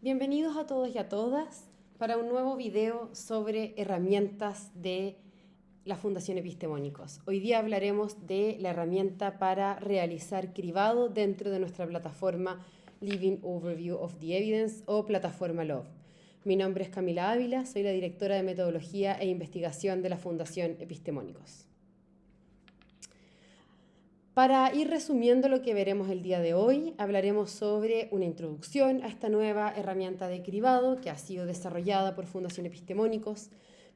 Bienvenidos a todos y a todas para un nuevo video sobre herramientas de la Fundación Epistemónicos. Hoy día hablaremos de la herramienta para realizar cribado dentro de nuestra plataforma Living Overview of the Evidence o plataforma LOVE. Mi nombre es Camila Ávila, soy la directora de Metodología e Investigación de la Fundación Epistemónicos. Para ir resumiendo lo que veremos el día de hoy, hablaremos sobre una introducción a esta nueva herramienta de cribado que ha sido desarrollada por Fundación Epistemónicos.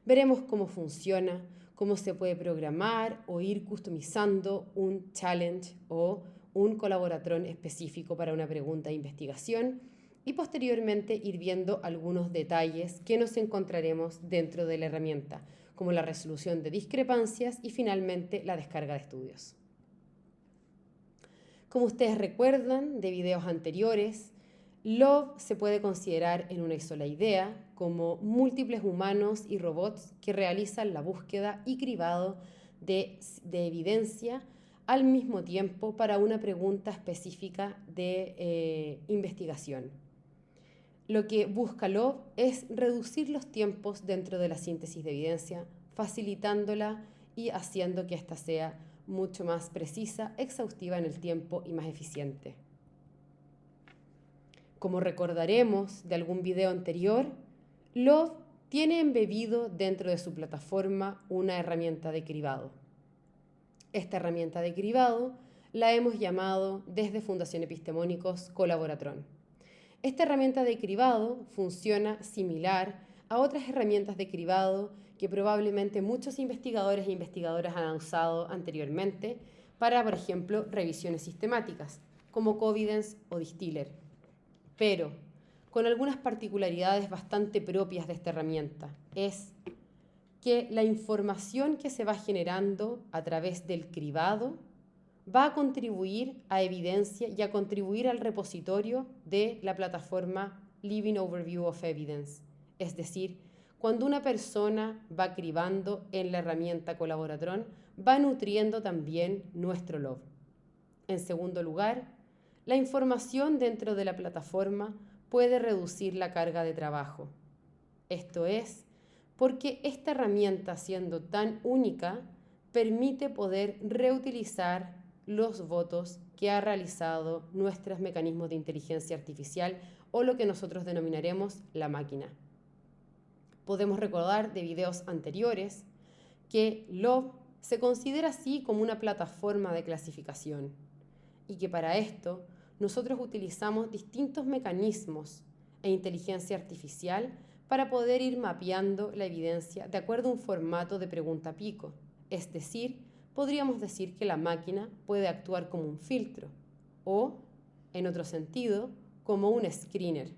Veremos cómo funciona, cómo se puede programar o ir customizando un challenge o un colaboratrón específico para una pregunta de investigación y posteriormente ir viendo algunos detalles que nos encontraremos dentro de la herramienta, como la resolución de discrepancias y finalmente la descarga de estudios. Como ustedes recuerdan de videos anteriores, LOVE se puede considerar en una sola idea como múltiples humanos y robots que realizan la búsqueda y cribado de evidencia al mismo tiempo para una pregunta específica de investigación. Lo que busca LOVE es reducir los tiempos dentro de la síntesis de evidencia, facilitándola y haciendo que ésta sea mucho más precisa, exhaustiva en el tiempo y más eficiente. Como recordaremos de algún video anterior, LOVE tiene embebido dentro de su plataforma una herramienta de cribado. Esta herramienta de cribado la hemos llamado desde Fundación Epistemónicos Colaboratrón. Esta herramienta de cribado funciona similar a otras herramientas de cribado que probablemente muchos investigadores e investigadoras han usado anteriormente para, por ejemplo, revisiones sistemáticas, como Covidence o Distiller, pero con algunas particularidades bastante propias de esta herramienta. Es que la información que se va generando a través del cribado va a contribuir a evidencia y a contribuir al repositorio de la plataforma Living Overview of Evidence. Es decir, cuando una persona va cribando en la herramienta Colaboratrón, va nutriendo también nuestro LOVE. En segundo lugar, la información dentro de la plataforma puede reducir la carga de trabajo. Esto es, porque esta herramienta, siendo tan única, permite poder reutilizar los votos que ha realizado nuestros mecanismos de inteligencia artificial o lo que nosotros denominaremos la máquina. Podemos recordar de videos anteriores que LOVE se considera así como una plataforma de clasificación y que para esto nosotros utilizamos distintos mecanismos e inteligencia artificial para poder ir mapeando la evidencia de acuerdo a un formato de pregunta pico, es decir, podríamos decir que la máquina puede actuar como un filtro o, en otro sentido, como un screener.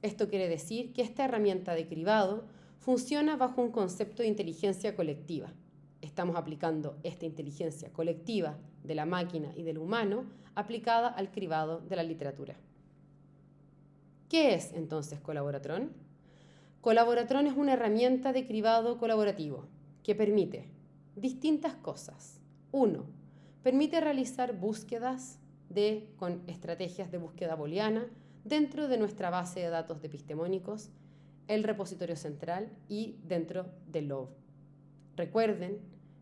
Esto quiere decir que esta herramienta de cribado funciona bajo un concepto de inteligencia colectiva. Estamos aplicando esta inteligencia colectiva de la máquina y del humano aplicada al cribado de la literatura. ¿Qué es entonces Colaboratrón? Colaboratrón es una herramienta de cribado colaborativo que permite distintas cosas. 1. Permite realizar búsquedas con estrategias de búsqueda booleana dentro de nuestra base de datos de epistemónicos, el repositorio central y dentro de LOVE. Recuerden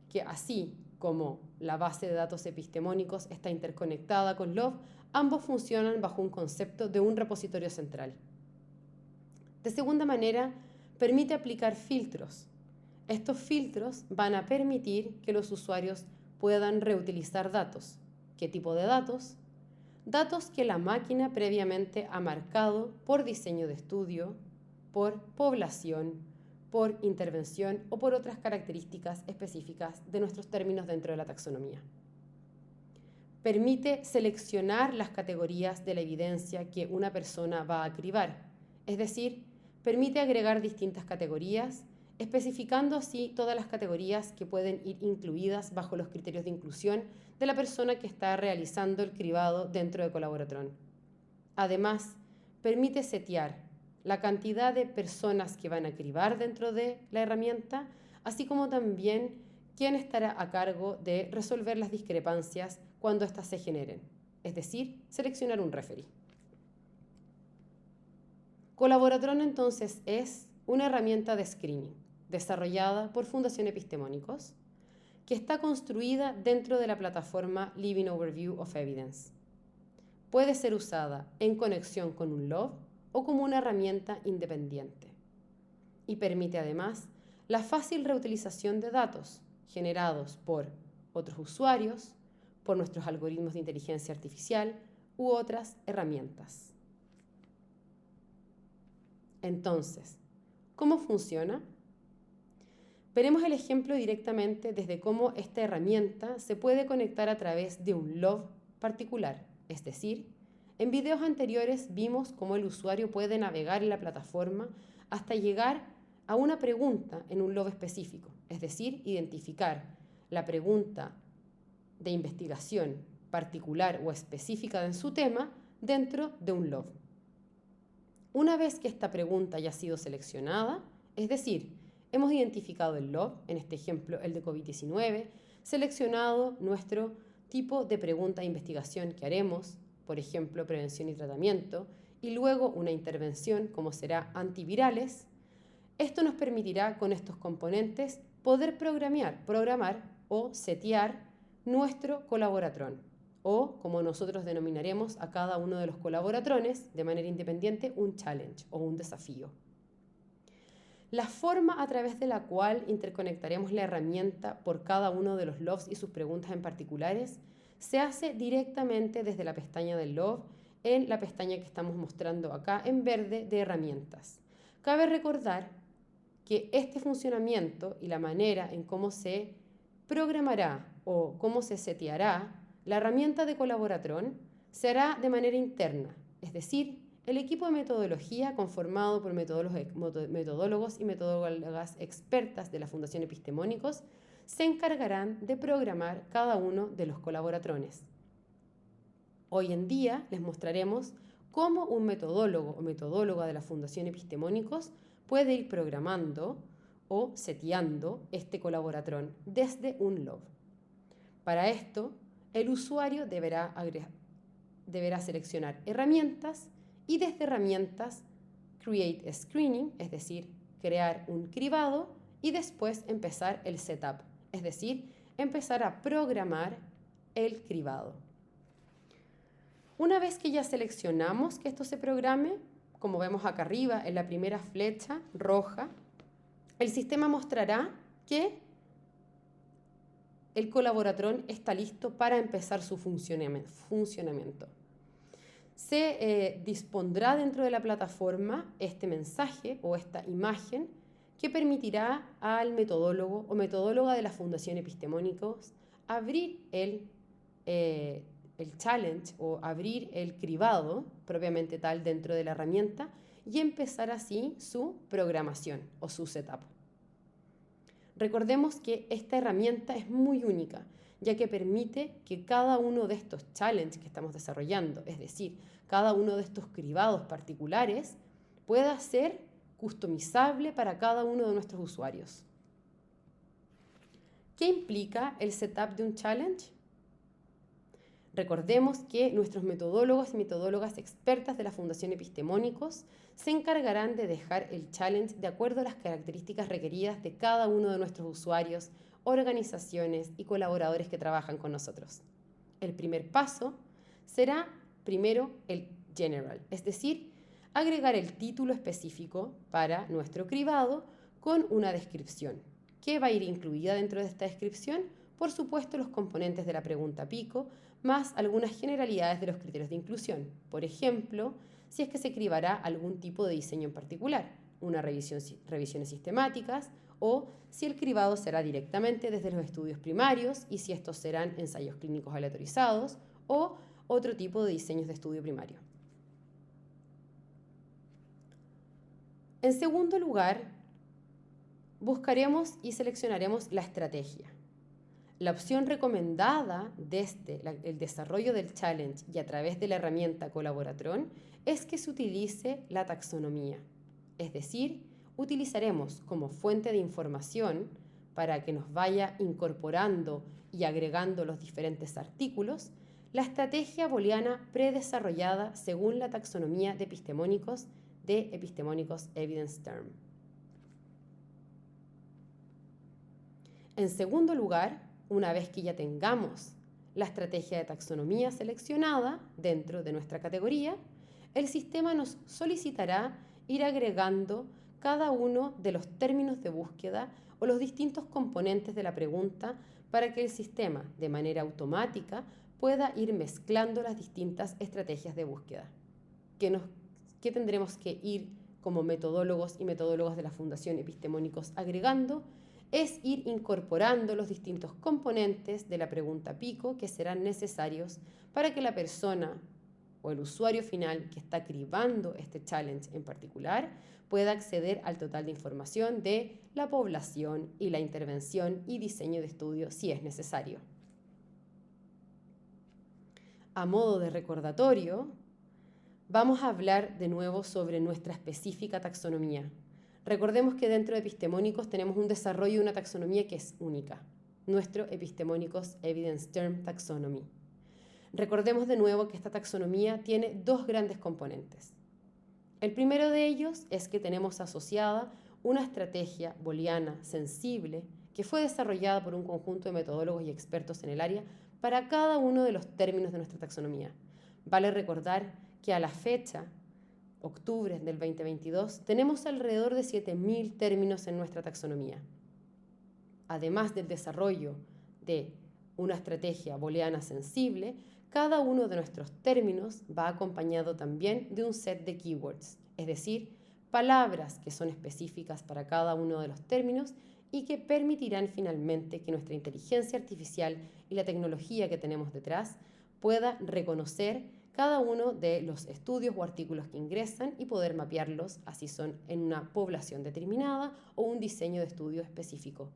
que así como la base de datos epistemónicos está interconectada con LOVE, ambos funcionan bajo un concepto de un repositorio central. De segunda manera, permite aplicar filtros. Estos filtros van a permitir que los usuarios puedan reutilizar datos. ¿Qué tipo de datos? Datos que la máquina previamente ha marcado por diseño de estudio, por población, por intervención o por otras características específicas de nuestros términos dentro de la taxonomía. Permite seleccionar las categorías de la evidencia que una persona va a cribar, es decir, permite agregar distintas categorías, especificando así todas las categorías que pueden ir incluidas bajo los criterios de inclusión de la persona que está realizando el cribado dentro de Colaboratrón. Además, permite setear la cantidad de personas que van a cribar dentro de la herramienta, así como también quién estará a cargo de resolver las discrepancias cuando éstas se generen, es decir, seleccionar un referee. Colaboratron entonces es una herramienta de screening desarrollada por Fundación Epistemónicos que está construida dentro de la plataforma Living Overview of Evidence. Puede ser usada en conexión con un LOB o como una herramienta independiente y permite además la fácil reutilización de datos generados por otros usuarios, por nuestros algoritmos de inteligencia artificial u otras herramientas. Entonces, ¿cómo funciona? Veremos el ejemplo directamente desde cómo esta herramienta se puede conectar a través de un LOB particular, es decir, en videos anteriores vimos cómo el usuario puede navegar en la plataforma hasta llegar a una pregunta en un LOB específico, es decir, identificar la pregunta de investigación particular o específica en su tema dentro de un LOB. Una vez que esta pregunta haya sido seleccionada, es decir, hemos identificado el LOB, en este ejemplo el de COVID-19, seleccionado nuestro tipo de pregunta de investigación que haremos, por ejemplo, prevención y tratamiento, y luego una intervención como será antivirales, esto nos permitirá con estos componentes poder programar o setear nuestro colaboratron, o como nosotros denominaremos a cada uno de los colaboratrones de manera independiente, un challenge o un desafío. La forma a través de la cual interconectaremos la herramienta por cada uno de los LOBs y sus preguntas en particulares se hace directamente desde la pestaña del LOB en la pestaña que estamos mostrando acá en verde de herramientas. Cabe recordar que este funcionamiento y la manera en cómo se programará o cómo se seteará la herramienta de Colaboratron se hará de manera interna, es decir, el equipo de metodología conformado por metodólogos y metodólogas expertas de la Fundación Epistemónicos se encargarán de programar cada uno de los colaboratrones. Hoy en día les mostraremos cómo un metodólogo o metodóloga de la Fundación Epistemónicos puede ir programando o seteando este colaboratrón desde un LOB. Para esto, el usuario deberá seleccionar herramientas y desde herramientas Create a Screening, es decir, crear un cribado y después empezar el setup, es decir, empezar a programar el cribado. Una vez que ya seleccionamos que esto se programe, como vemos acá arriba en la primera flecha roja, el sistema mostrará que el colaboratrón está listo para empezar su funcionamiento. Se dispondrá dentro de la plataforma este mensaje o esta imagen que permitirá al metodólogo o metodóloga de la Fundación Epistemónicos abrir el challenge o abrir el cribado propiamente tal dentro de la herramienta y empezar así su programación o su setup. Recordemos que esta herramienta es muy única, ya que permite que cada uno de estos challenges que estamos desarrollando, es decir, cada uno de estos cribados particulares, pueda ser customizable para cada uno de nuestros usuarios. ¿Qué implica el setup de un challenge? Recordemos que nuestros metodólogos y metodólogas expertas de la Fundación Epistemónicos se encargarán de dejar el challenge de acuerdo a las características requeridas de cada uno de nuestros usuarios, organizaciones y colaboradores que trabajan con nosotros. El primer paso será primero el general, es decir, agregar el título específico para nuestro cribado con una descripción. ¿Qué va a ir incluida dentro de esta descripción? Por supuesto, los componentes de la pregunta pico, más algunas generalidades de los criterios de inclusión. Por ejemplo, si es que se cribará algún tipo de diseño en particular, revisiones sistemáticas, o si el cribado será directamente desde los estudios primarios y si estos serán ensayos clínicos aleatorizados o otro tipo de diseños de estudio primario. En segundo lugar, buscaremos y seleccionaremos la estrategia. La opción recomendada desde el desarrollo del challenge y a través de la herramienta Colaboratron es que se utilice la taxonomía, es decir, utilizaremos como fuente de información para que nos vaya incorporando y agregando los diferentes artículos la estrategia booleana predesarrollada según la taxonomía de epistemónicos de Epistemónicos Evidence Term. En segundo lugar, una vez que ya tengamos la estrategia de taxonomía seleccionada dentro de nuestra categoría, el sistema nos solicitará ir agregando cada uno de los términos de búsqueda o los distintos componentes de la pregunta para que el sistema, de manera automática, pueda ir mezclando las distintas estrategias de búsqueda. ¿Qué tendremos que ir como metodólogos y metodólogas de la Fundación Epistemónicos agregando? Es ir incorporando los distintos componentes de la pregunta PICO que serán necesarios para que la persona o el usuario final que está cribando este challenge en particular pueda acceder al total de información de la población y la intervención y diseño de estudio si es necesario. A modo de recordatorio, vamos a hablar de nuevo sobre nuestra específica taxonomía. Recordemos que dentro de Epistemónicos tenemos un desarrollo de una taxonomía que es única, nuestro Epistemónicos Evidence Term Taxonomy. Recordemos de nuevo que esta taxonomía tiene dos grandes componentes. El primero de ellos es que tenemos asociada una estrategia booleana sensible que fue desarrollada por un conjunto de metodólogos y expertos en el área para cada uno de los términos de nuestra taxonomía. Vale recordar que a la fecha, octubre del 2022, tenemos alrededor de 7.000 términos en nuestra taxonomía. Además del desarrollo de una estrategia booleana sensible, cada uno de nuestros términos va acompañado también de un set de keywords, es decir, palabras que son específicas para cada uno de los términos y que permitirán finalmente que nuestra inteligencia artificial y la tecnología que tenemos detrás pueda reconocer cada uno de los estudios o artículos que ingresan y poder mapearlos, así son en una población determinada o un diseño de estudio específico.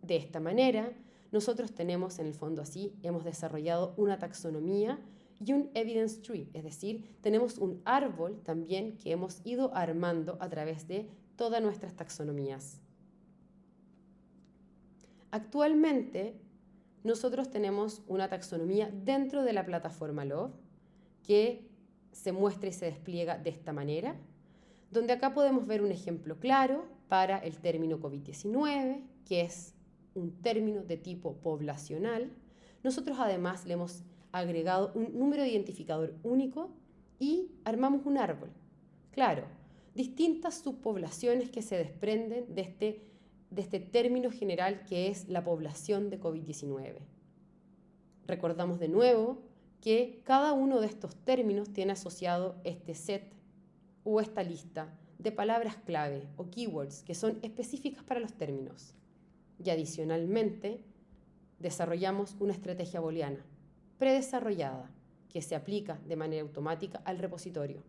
De esta manera, nosotros tenemos en el fondo así, hemos desarrollado una taxonomía y un evidence tree, es decir, tenemos un árbol también que hemos ido armando a través de todas nuestras taxonomías. Actualmente, nosotros tenemos una taxonomía dentro de la plataforma LOVE que se muestra y se despliega de esta manera, donde acá podemos ver un ejemplo claro para el término COVID-19, que es un término de tipo poblacional. Nosotros además le hemos agregado un número de identificador único y armamos un árbol. Claro, distintas subpoblaciones que se desprenden de este término general que es la población de COVID-19. Recordamos de nuevo que cada uno de estos términos tiene asociado este set o esta lista de palabras clave o keywords que son específicas para los términos. Y adicionalmente, desarrollamos una estrategia booleana predesarrollada que se aplica de manera automática al repositorio.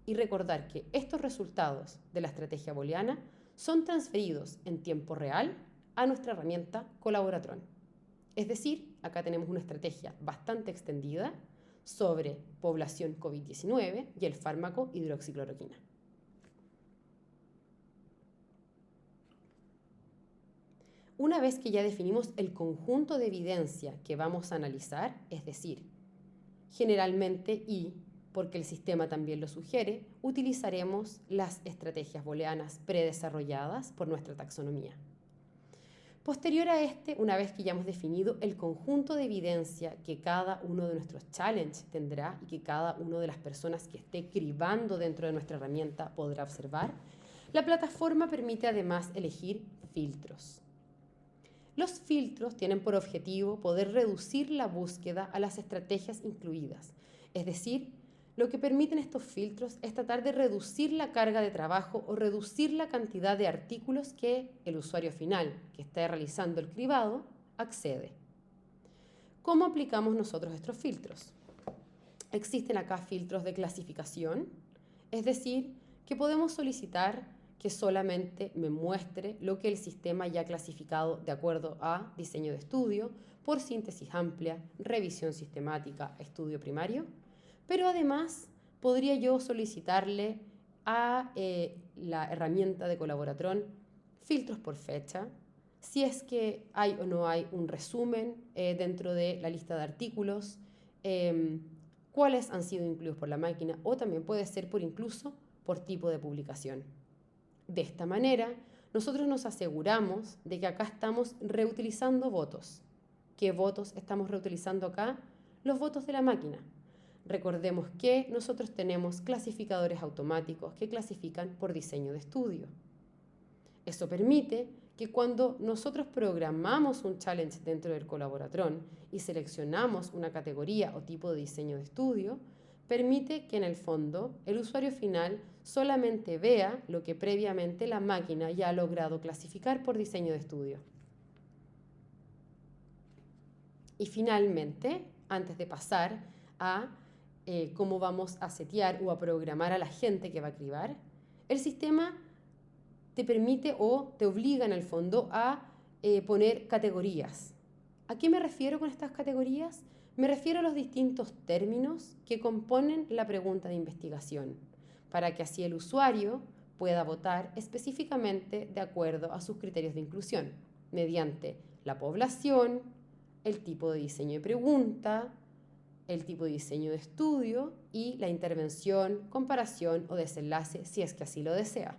Y recordar que estos resultados de la estrategia booleana son transferidos en tiempo real a nuestra herramienta Colaboratron. Es decir, acá tenemos una estrategia bastante extendida sobre población COVID-19 y el fármaco hidroxicloroquina. Una vez que ya definimos el conjunto de evidencia que vamos a analizar, es decir, generalmente y porque el sistema también lo sugiere, utilizaremos las estrategias booleanas predesarrolladas por nuestra taxonomía. Posterior a una vez que ya hemos definido el conjunto de evidencia que cada uno de nuestros challenges tendrá y que cada una de las personas que esté cribando dentro de nuestra herramienta podrá observar, la plataforma permite además elegir filtros. Los filtros tienen por objetivo poder reducir la búsqueda a las estrategias incluidas, es decir, lo que permiten estos filtros es tratar de reducir la carga de trabajo o reducir la cantidad de artículos que el usuario final que está realizando el cribado accede. ¿Cómo aplicamos nosotros estos filtros? Existen acá filtros de clasificación, es decir, que podemos solicitar que solamente me muestre lo que el sistema ya ha clasificado de acuerdo a diseño de estudio, por síntesis amplia, revisión sistemática, estudio primario. Pero además podría yo solicitarle a la herramienta de Colaboratron filtros por fecha, si es que hay o no hay un resumen dentro de la lista de artículos, cuáles han sido incluidos por la máquina, o también puede ser por incluso por tipo de publicación. De esta manera, nosotros nos aseguramos de que acá estamos reutilizando votos. ¿Qué votos estamos reutilizando acá? Los votos de la máquina. Recordemos que nosotros tenemos clasificadores automáticos que clasifican por diseño de estudio. Eso permite que cuando nosotros programamos un challenge dentro del Colaboratron y seleccionamos una categoría o tipo de diseño de estudio, permite que en el fondo el usuario final solamente vea lo que previamente la máquina ya ha logrado clasificar por diseño de estudio. Y finalmente, antes de pasar a cómo vamos a setear o a programar a la gente que va a cribar, el sistema te permite o te obliga en el fondo a poner categorías. ¿A qué me refiero con estas categorías? Me refiero a los distintos términos que componen la pregunta de investigación, para que así el usuario pueda votar específicamente de acuerdo a sus criterios de inclusión, mediante la población, el tipo de diseño de pregunta, el tipo de diseño de estudio y la intervención, comparación o desenlace si es que así lo desea.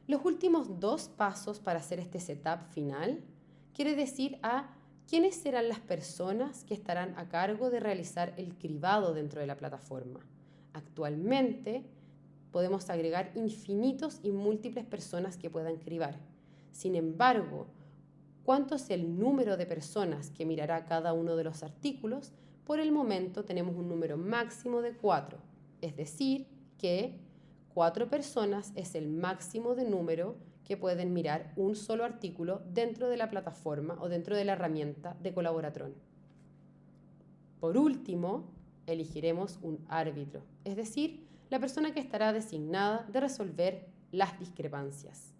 Los últimos 2 pasos para hacer este setup final quiere decir a quiénes serán las personas que estarán a cargo de realizar el cribado dentro de la plataforma. Actualmente podemos agregar infinitos y múltiples personas que puedan cribar. Sin embargo, ¿cuánto es el número de personas que mirará cada uno de los artículos? Por el momento tenemos un número máximo de 4, es decir, que 4 personas es el máximo de número que pueden mirar un solo artículo dentro de la plataforma o dentro de la herramienta de Colaboratron. Por último, elegiremos un árbitro, es decir, la persona que estará designada de resolver las discrepancias.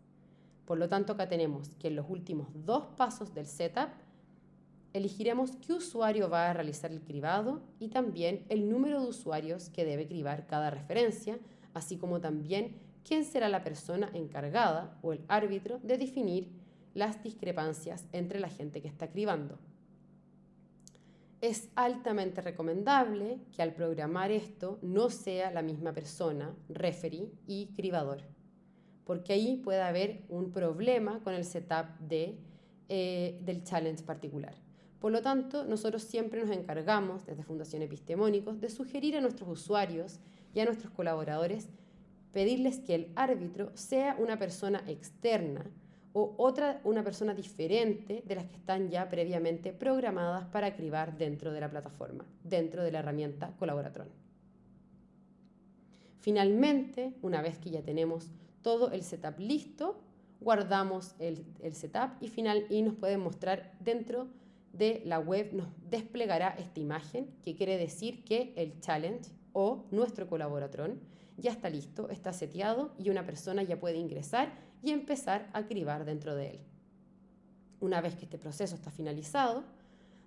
Por lo tanto, acá tenemos que en los últimos 2 pasos del setup elegiremos qué usuario va a realizar el cribado y también el número de usuarios que debe cribar cada referencia, así como también quién será la persona encargada o el árbitro de definir las discrepancias entre la gente que está cribando. Es altamente recomendable que al programar esto no sea la misma persona, referee y cribador, porque ahí puede haber un problema con el setup del challenge particular. Por lo tanto, nosotros siempre nos encargamos, desde Fundación Epistemónicos, de sugerir a nuestros usuarios y a nuestros colaboradores pedirles que el árbitro sea una persona externa o una persona diferente de las que están ya previamente programadas para cribar dentro de la plataforma, dentro de la herramienta Colaboratron. Finalmente, una vez que ya tenemos todo el setup listo, guardamos el setup y nos pueden mostrar dentro de la web, nos desplegará esta imagen que quiere decir que el challenge o nuestro Colaboratron ya está listo, está seteado y una persona ya puede ingresar y empezar a cribar dentro de él. Una vez que este proceso está finalizado,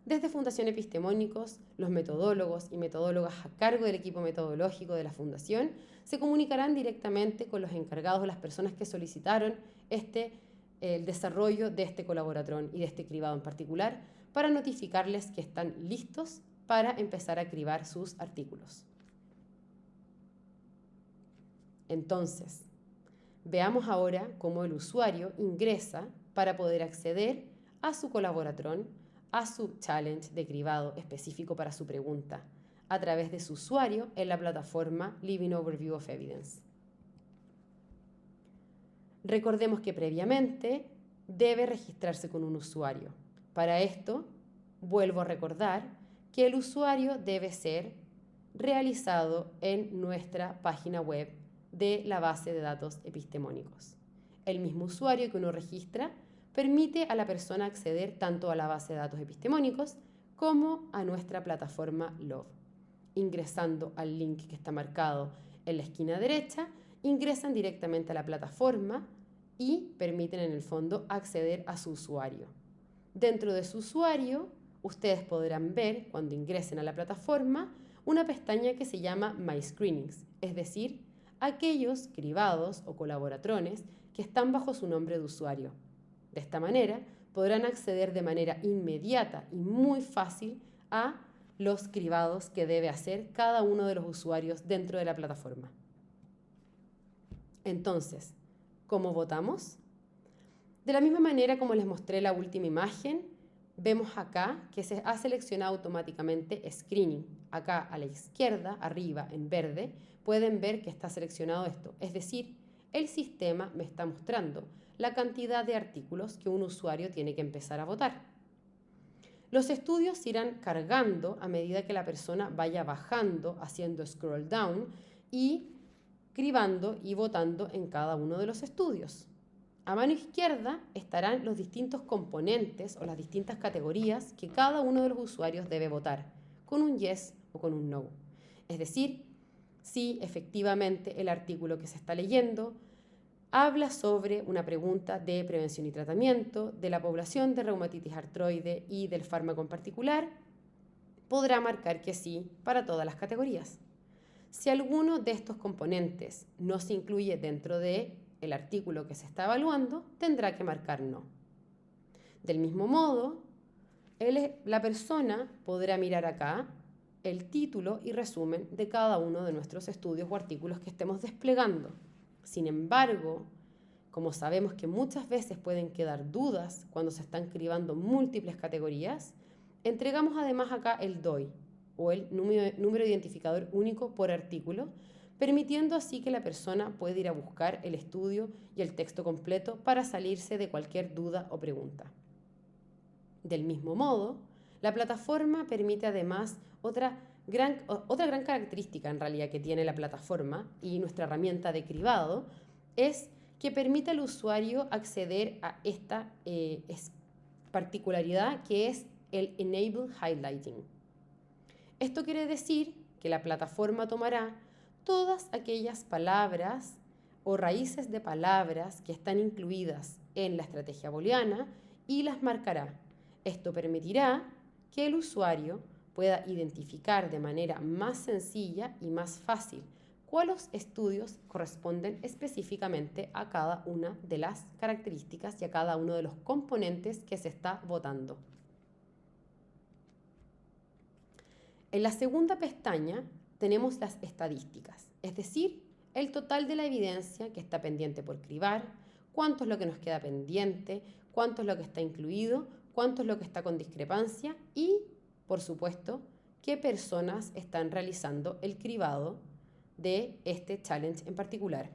desde Fundación Epistemónicos, los metodólogos y metodólogas a cargo del equipo metodológico de la Fundación se comunicarán directamente con los encargados o las personas que solicitaron el desarrollo de este Colaboratron y de este cribado en particular para notificarles que están listos para empezar a cribar sus artículos. Entonces, veamos ahora cómo el usuario ingresa para poder acceder a su Colaboratron, a su challenge de cribado específico para su pregunta, a través de su usuario en la plataforma Living Overview of Evidence. Recordemos que previamente debe registrarse con un usuario. Para esto, vuelvo a recordar que el usuario debe ser realizado en nuestra página web de la base de datos epistemónicos. El mismo usuario que uno registra permite a la persona acceder tanto a la base de datos epistemónicos como a nuestra plataforma LOVE. Ingresando al link que está marcado en la esquina derecha, ingresan directamente a la plataforma y permiten en el fondo acceder a su usuario. Dentro de su usuario, ustedes podrán ver, cuando ingresen a la plataforma, una pestaña que se llama My Screenings, es decir, aquellos cribados o colaboratrones que están bajo su nombre de usuario. De esta manera, podrán acceder de manera inmediata y muy fácil a los cribados que debe hacer cada uno de los usuarios dentro de la plataforma. Entonces, ¿cómo votamos? De la misma manera como les mostré la última imagen, vemos acá que se ha seleccionado automáticamente Screening. Acá a la izquierda, arriba en verde, pueden ver que está seleccionado esto. Es decir, el sistema me está mostrando la cantidad de artículos que un usuario tiene que empezar a votar. Los estudios se irán cargando a medida que la persona vaya bajando, haciendo scroll down y cribando y votando en cada uno de los estudios. A mano izquierda estarán los distintos componentes o las distintas categorías que cada uno de los usuarios debe votar, con un yes o con un no. Es decir, si efectivamente el artículo que se está leyendo habla sobre una pregunta de prevención y tratamiento de la población de reumatitis artroide y del fármaco en particular, podrá marcar que sí para todas las categorías. Si alguno de estos componentes no se incluye dentro del artículo que se está evaluando, tendrá que marcar no. Del mismo modo, la persona podrá mirar acá el título y resumen de cada uno de nuestros estudios o artículos que estemos desplegando. Sin embargo, como sabemos que muchas veces pueden quedar dudas cuando se están cribando múltiples categorías, entregamos además acá el DOI, o el número identificador único por artículo, permitiendo así que la persona pueda ir a buscar el estudio y el texto completo para salirse de cualquier duda o pregunta. Del mismo modo, la plataforma permite además otra gran característica en realidad que tiene la plataforma y nuestra herramienta de cribado es que permite al usuario acceder a esta particularidad que es el Enable Highlighting. Esto quiere decir que la plataforma tomará todas aquellas palabras o raíces de palabras que están incluidas en la estrategia booleana y las marcará. Esto permitirá que el usuario pueda identificar de manera más sencilla y más fácil cuáles estudios corresponden específicamente a cada una de las características y a cada uno de los componentes que se está votando. En la segunda pestaña tenemos las estadísticas, es decir, el total de la evidencia que está pendiente por cribar, cuánto es lo que nos queda pendiente, cuánto es lo que está incluido, cuánto es lo que está con discrepancia y, por supuesto, qué personas están realizando el cribado de este challenge en particular.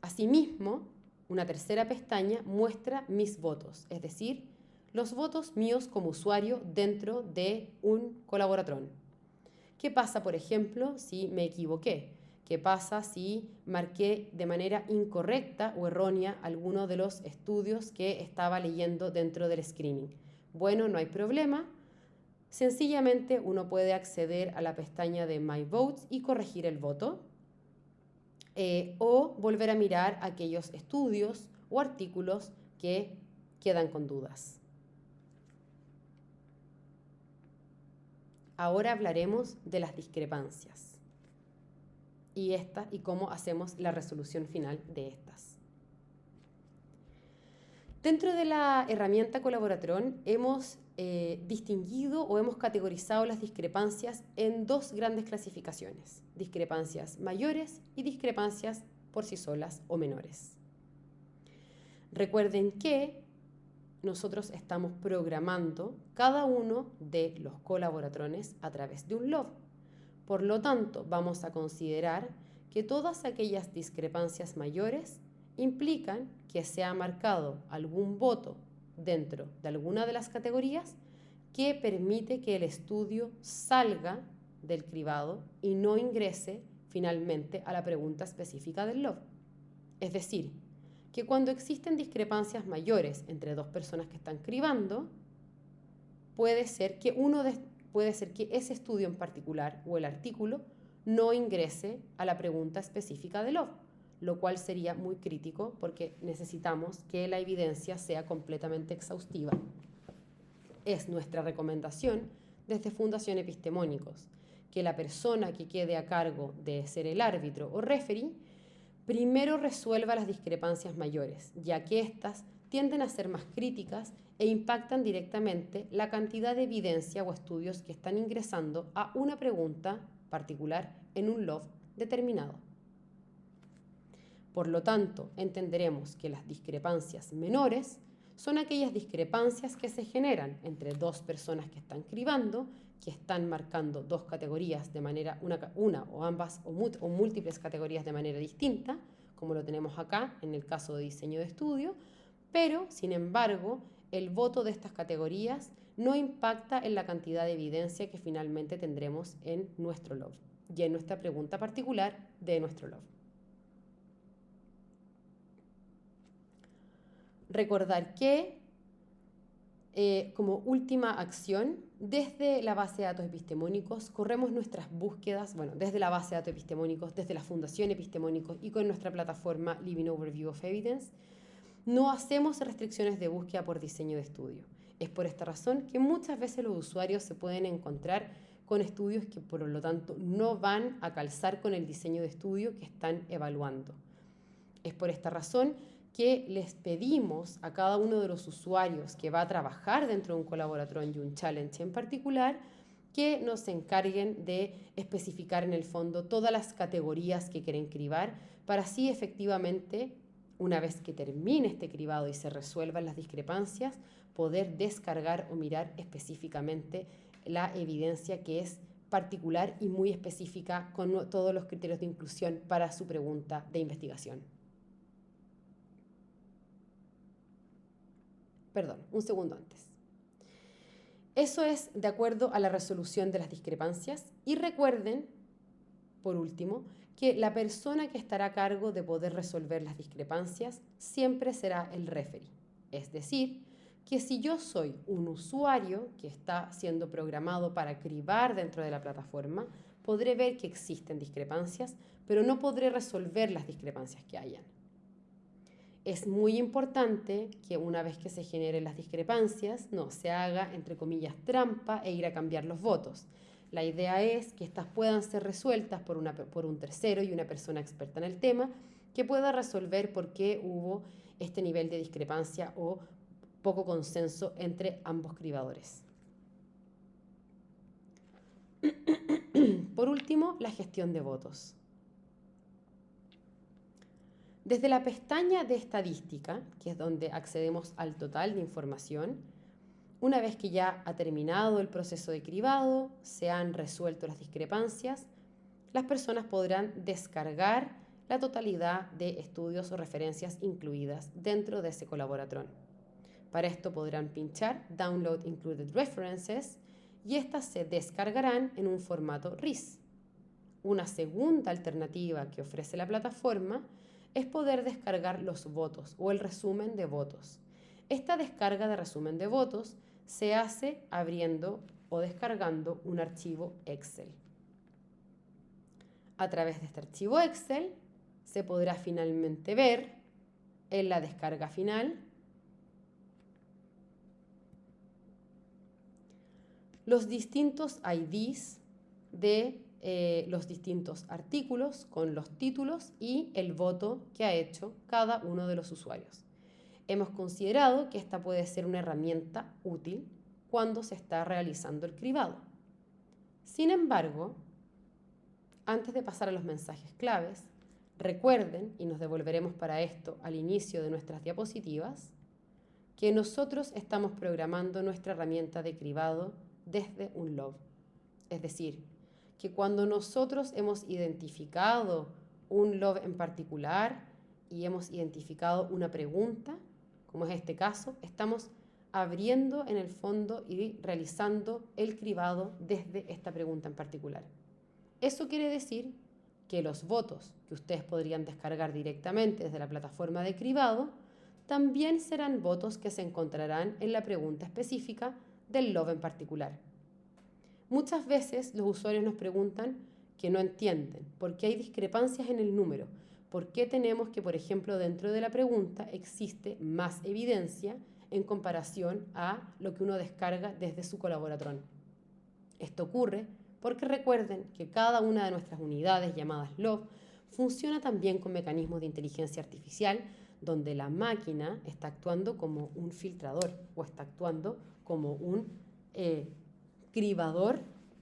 Asimismo, una tercera pestaña muestra mis votos, es decir, los votos míos como usuario dentro de un colaboratrón. ¿Qué pasa, por ejemplo, si me equivoqué? ¿Qué pasa si marqué de manera incorrecta o errónea alguno de los estudios que estaba leyendo dentro del screening? Bueno, no hay problema. Sencillamente uno puede acceder a la pestaña de My Votes y corregir el voto o volver a mirar aquellos estudios o artículos que quedan con dudas. Ahora hablaremos de las discrepancias y cómo hacemos la resolución final de estas. Dentro de la herramienta Colaboratron hemos distinguido o hemos categorizado las discrepancias en dos grandes clasificaciones: discrepancias mayores y discrepancias por sí solas o menores. Recuerden que nosotros estamos programando cada uno de los colaboratrones a través de un LOB. Por lo tanto, vamos a considerar que todas aquellas discrepancias mayores implican que se ha marcado algún voto dentro de alguna de las categorías que permite que el estudio salga del cribado y no ingrese finalmente a la pregunta específica del LOB. Es decir, que cuando existen discrepancias mayores entre dos personas que están cribando, puede ser que ese estudio en particular o el artículo no ingrese a la pregunta específica del LOB, lo cual sería muy crítico porque necesitamos que la evidencia sea completamente exhaustiva. Es nuestra recomendación desde Fundación Epistemónicos que la persona que quede a cargo de ser el árbitro o referee primero resuelva las discrepancias mayores, ya que éstas tienden a ser más críticas e impactan directamente la cantidad de evidencia o estudios que están ingresando a una pregunta particular en un LOV determinado. Por lo tanto, entenderemos que las discrepancias menores son aquellas discrepancias que se generan entre dos personas que están cribando, que están marcando dos categorías de manera, una o ambas o múltiples categorías de manera distinta, como lo tenemos acá en el caso de diseño de estudio, pero, sin embargo, el voto de estas categorías no impacta en la cantidad de evidencia que finalmente tendremos en nuestro LOV y en nuestra pregunta particular de nuestro LOV. Recordar que, como última acción, desde la base de datos epistemónicos corremos nuestras búsquedas, desde la base de datos epistemónicos, desde la Fundación Epistemónicos y con nuestra plataforma Living Overview of Evidence, no hacemos restricciones de búsqueda por diseño de estudio. Es por esta razón que muchas veces los usuarios se pueden encontrar con estudios que por lo tanto no van a calzar con el diseño de estudio que están evaluando. Es por esta razón que les pedimos a cada uno de los usuarios que va a trabajar dentro de un colaboratrón y un challenge en particular que nos encarguen de especificar en el fondo todas las categorías que quieren cribar para así efectivamente, una vez que termine este cribado y se resuelvan las discrepancias, poder descargar o mirar específicamente la evidencia que es particular y muy específica con todos los criterios de inclusión para su pregunta de investigación. Perdón, un segundo antes. Eso es de acuerdo a la resolución de las discrepancias y recuerden, por último, que la persona que estará a cargo de poder resolver las discrepancias siempre será el referee. Es decir, que si yo soy un usuario que está siendo programado para cribar dentro de la plataforma, podré ver que existen discrepancias, pero no podré resolver las discrepancias que hayan. Es muy importante que una vez que se generen las discrepancias, no se haga, entre comillas, trampa e ir a cambiar los votos. La idea es que estas puedan ser resueltas por un tercero y una persona experta en el tema que pueda resolver por qué hubo este nivel de discrepancia o poco consenso entre ambos cribadores. Por último, la gestión de votos. Desde la pestaña de estadística, que es donde accedemos al total de información, una vez que ya ha terminado el proceso de cribado, se han resuelto las discrepancias, las personas podrán descargar la totalidad de estudios o referencias incluidas dentro de ese colaboratrón. Para esto podrán pinchar Download Included References y estas se descargarán en un formato RIS. Una segunda alternativa que ofrece la plataforma es poder descargar los votos o el resumen de votos. Esta descarga de resumen de votos se hace abriendo o descargando un archivo Excel. A través de este archivo Excel se podrá finalmente ver en la descarga final los distintos IDs de los distintos artículos con los títulos y el voto que ha hecho cada uno de los usuarios. Hemos considerado que esta puede ser una herramienta útil cuando se está realizando el cribado. Sin embargo, antes de pasar a los mensajes claves, recuerden, y nos devolveremos para esto al inicio de nuestras diapositivas, que nosotros estamos programando nuestra herramienta de cribado desde un LOV. Es decir, que cuando nosotros hemos identificado un LOV en particular y hemos identificado una pregunta, como es este caso, estamos abriendo en el fondo y realizando el cribado desde esta pregunta en particular. Eso quiere decir que los votos que ustedes podrían descargar directamente desde la plataforma de cribado también serán votos que se encontrarán en la pregunta específica del LOV en particular. Muchas veces los usuarios nos preguntan que no entienden por qué hay discrepancias en el número, por qué tenemos que, por ejemplo, dentro de la pregunta existe más evidencia en comparación a lo que uno descarga desde su colaboratrón. Esto ocurre porque recuerden que cada una de nuestras unidades llamadas LOV funciona también con mecanismos de inteligencia artificial donde la máquina está actuando como un filtrador o está actuando como un cribador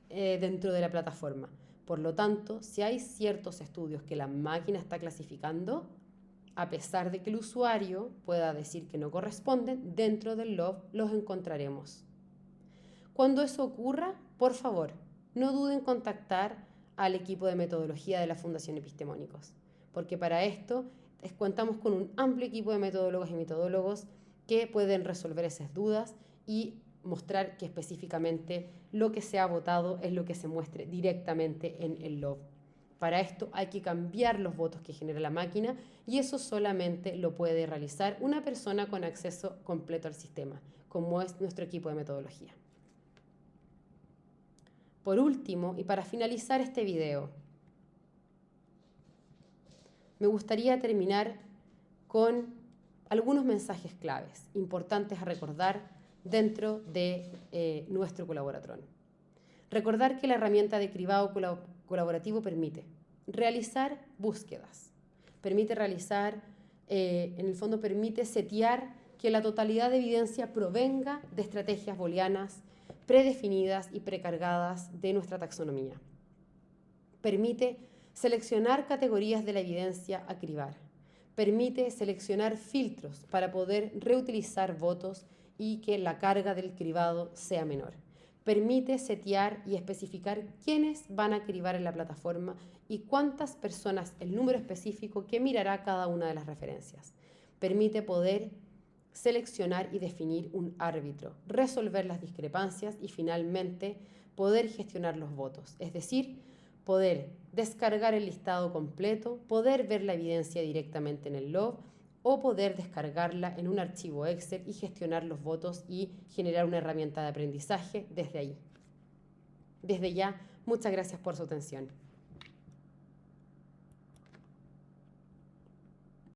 dentro de la plataforma. Por lo tanto, si hay ciertos estudios que la máquina está clasificando, a pesar de que el usuario pueda decir que no corresponden, dentro del LOB los encontraremos. Cuando eso ocurra, por favor, no duden en contactar al equipo de metodología de la Fundación Epistemónicos, porque para esto contamos con un amplio equipo de metodólogos y metodólogos que pueden resolver esas dudas y mostrar que específicamente lo que se ha votado es lo que se muestre directamente en el LOB. Para esto hay que cambiar los votos que genera la máquina y eso solamente lo puede realizar una persona con acceso completo al sistema, como es nuestro equipo de metodología. Por último, y para finalizar este video, me gustaría terminar con algunos mensajes claves importantes a recordar dentro de nuestro colaboratrón. Recordar que la herramienta de cribado colaborativo permite realizar búsquedas, permite realizar, en el fondo permite setear que la totalidad de evidencia provenga de estrategias booleanas predefinidas y precargadas de nuestra taxonomía. Permite seleccionar categorías de la evidencia a cribar. Permite seleccionar filtros para poder reutilizar votos y que la carga del cribado sea menor. Permite setear y especificar quiénes van a cribar en la plataforma y cuántas personas, el número específico que mirará cada una de las referencias. Permite poder seleccionar y definir un árbitro, resolver las discrepancias y finalmente poder gestionar los votos, es decir, poder descargar el listado completo, poder ver la evidencia directamente en el LOB o poder descargarla en un archivo Excel y gestionar los votos y generar una herramienta de aprendizaje desde ahí. Desde ya, muchas gracias por su atención.